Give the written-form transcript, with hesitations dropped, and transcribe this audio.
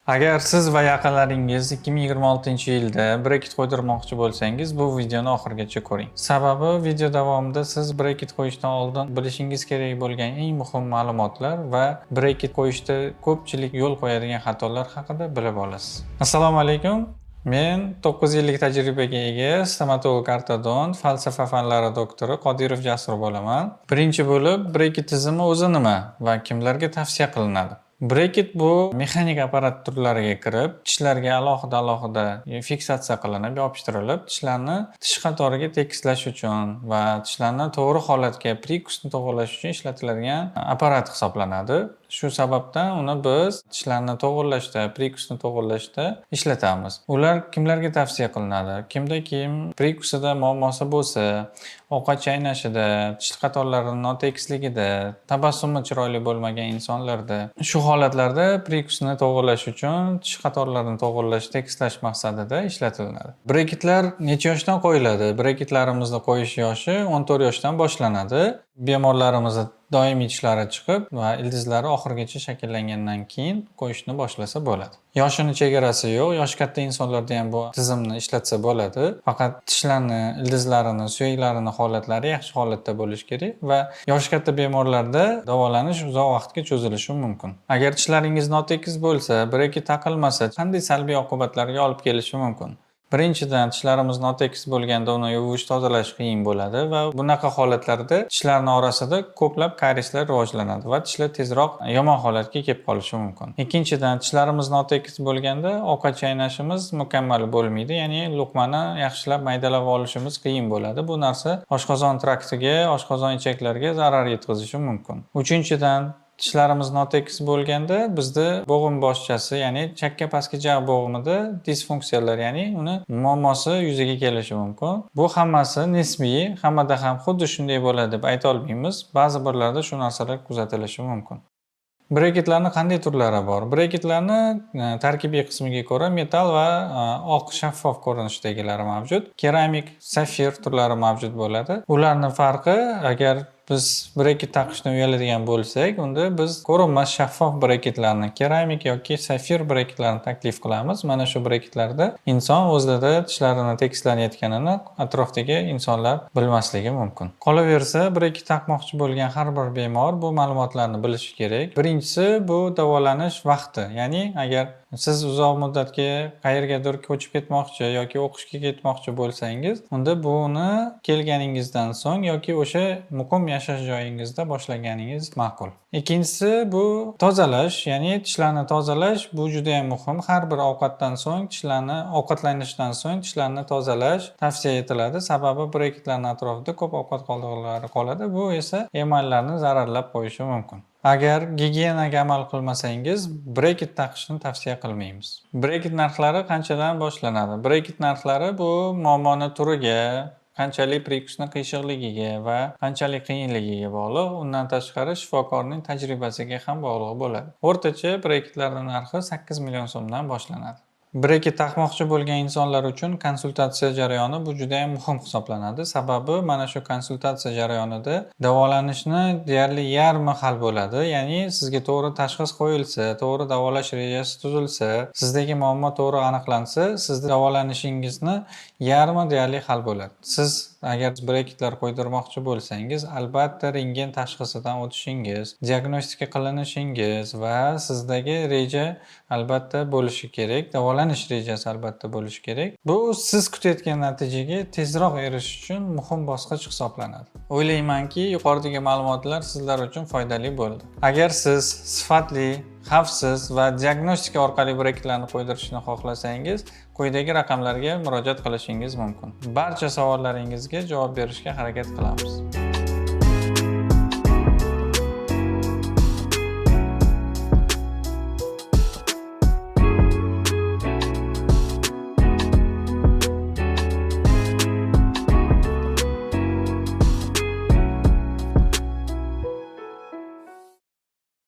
Agar siz va yaqinlaringiz 2026-yilda brekit qo'ydirmoqchi bo'lsangiz, bu videoni oxirigacha ko'ring. Sababi video davomida siz brekit qo'yishdan oldin bilishingiz kerak bo'lgan eng muhim ma'lumotlar va brekit qo'yishda ko'pchilik yo'l qo'yadigan xatolar haqida bilib olasiz. Assalomu alaykum. Men 9 yillik tajribaga ega stomatolog-ortodont, falsafa fanlari doktori Qodirov Jasur bo'laman. Birinchi bo'lib, brekit tizimi o'zi nima va kimlarga tavsiya qilinadi? Brekit bu mexanik apparat turlariga kirib, tishlarga alohida fiksatsiya qilinib, yopishtirilib, tishlarni tish qatoriga tekislash uchun va tishlarni to'g'ri holatga, prikusni to'g'irlash uchun ishlatiladigan apparat hisoblanadi. Shu sababdan uni biz tishlarni to'g'irlashda, prikusni to'g'irlashda ishlatamiz. Ular kimlarga tavsiya qilinadi? Kimda kim prikusida muammosi bo'lsa, ovqat chaynashida, tish qatorlarining notekisligida, tabassumi chiroyli bo'lmagan insonlarda, shu holatlarda prikusni to'g'irlash uchun tish qatorlarini to'g'irlash, tekislash maqsadida ishlatiladi. Brekitlar necha yoshdan qo'yiladi? Brekitlarimizni qo'yish yoshi 14 yoshdan boshlanadi. Bemorlarimizni doimiy tishlari chiqib va ildizlari oxirigacha shakllangandan keyin qo'yishni boshlasa bo'ladi. Yoshini chegarasi yo'q. Yoshi katta insonlarda ham bu tizimni ishlatsa bo'ladi. Faqat tishlarni, ildizlarini, suyaklarini holatlari yaxshi holatda bo'lishi kerak va yoshi katta bemorlarda davolanish uzoq vaqtga cho'zilishi mumkin. Agar tishlaringiz notekis bo'lsa, brekit taqilmasa, qanday salbiy oqibatlarga olib kelishi mumkin? Birinchidan, tishlarimiz notekis bo'lganda uni yuvish, tozalash qiyin bo'ladi va bunaqa holatlarda tishlarning orasida ko'plab karieslar rivojlanadi va tishlar tezroq yomon holatga kelib qolishi mumkin. Ikkinchidan, tishlarimiz notekis bo'lganda ovqat chaynashimiz mukammal bo'lmaydi, ya'ni luqmani yaxshilab maydalab olishimiz qiyin bo'ladi. Bu narsa oshqozon traktiga, oshqozon ichaklariga zarar yetkazishi mumkin. Uchinchidan, tishlarimiz notekis bo'lganda bizda bo'g'im boshchasi, ya'ni chakka pastki jag' bo'g'imida disfunksiyalar, ya'ni uni muammosi yuzaga kelishi mumkin. Bu hammasi nisbiy, hammada ham xuddi shunday bo'ladi deb ayta olmaymiz. Ba'zi birlarda shu narsalar kuzatilishi mumkin. Brekitlarning qanday turlari bor? Brekitlarni tarkibiy qismiga ko'ra metall va oq shaffof ko'rinishdagilari mavjud. Keramik, safir turlari mavjud bo'ladi. Ularning farqi, agar biz brekit taqishni uyaladigan bo'lsak, unda biz ko'rinmas shaffof brekitlarni, keramik yoki safir brekitlarni taklif qilamiz. Mana shu brekitlarda inson o'zida tishlarini tekislanayotganini atrofdagi insonlar bilmasligi mumkin. Qolaversa, brekit taqmoqchi bo'lgan har bir bemor bu ma'lumotlarni bilishi kerak. Birinchisi bu davolanish vaqti. Ya'ni agar siz uzoq muddatga qayergadir ko'chib ketmoqchi yoki o'qishga ketmoqchi bo'lsangiz, unda buni kelganingizdan so'ng yoki o'sha muqim yashash joyingizda boshlaganingiz ma'qul. Ikkinchisi bu tozalash, ya'ni tishlarni tozalash. Bu juda ham muhim. Har bir ovqatdan so'ng ovqatlanishdan so'ng tishlarni tozalash tavsiya etiladi. Sababi brekitlarning atrofida ko'p ovqat qoldiqlari qoladi. Bu esa emallarni zararlab qo'yishi mumkin. Agar gigiyenaga amal qilmasangiz, brekit taqishni tavsiya qilmaymiz. Brekit narxlari qanchadan boshlanadi? Brekit narxlari bu muammoning turiga, qanchalik prikusni qiyshiqligiga va qanchalik qiyinligiga bog'liq. Undan tashqari shifokorning tajribasiga ham bog'liq bo'ladi. O'rtacha brekitlarning narxi 8 million so'mdan boshlanadi. Brekit taqmoqchi bo'lgan insonlar uchun konsultatsiya jarayoni bu juda ham muhim hisoblanadi. Sababi mana shu konsultatsiya jarayonida davolanishni deyarli yarmi hal bo'ladi. Ya'ni sizga to'g'ri tashxis qo'yilsa, to'g'ri davolash rejasi tuzilsa, sizdagi muammo to'g'ri aniqlansa, sizni davolanishingizni yarmi deyarli hal bo'ladi. Siz agar brekitlar qo'ydirmoqchi bo'lsangiz, albatta rentgen tashxisidan o'tishingiz, diagnostika qilinishingiz va sizdagi reja albatta bo'lishi kerak. Davolanish rejasi albatta bo'lishi kerak. Bu siz kutayotgan natijaga tezroq erishish uchun muhim bosqich hisoblanadi. O'ylaymanki, yuqoridagi ma'lumotlar sizlar uchun foydali bo'ldi. Agar siz sifatli, xavfsiz va diagnostika orqali brekitlarni qo'ydirishni xohlasangiz, quyidagi raqamlarga murojaat qilishingiz mumkin. Barcha savollaringizga javob berishga harakat qilamiz.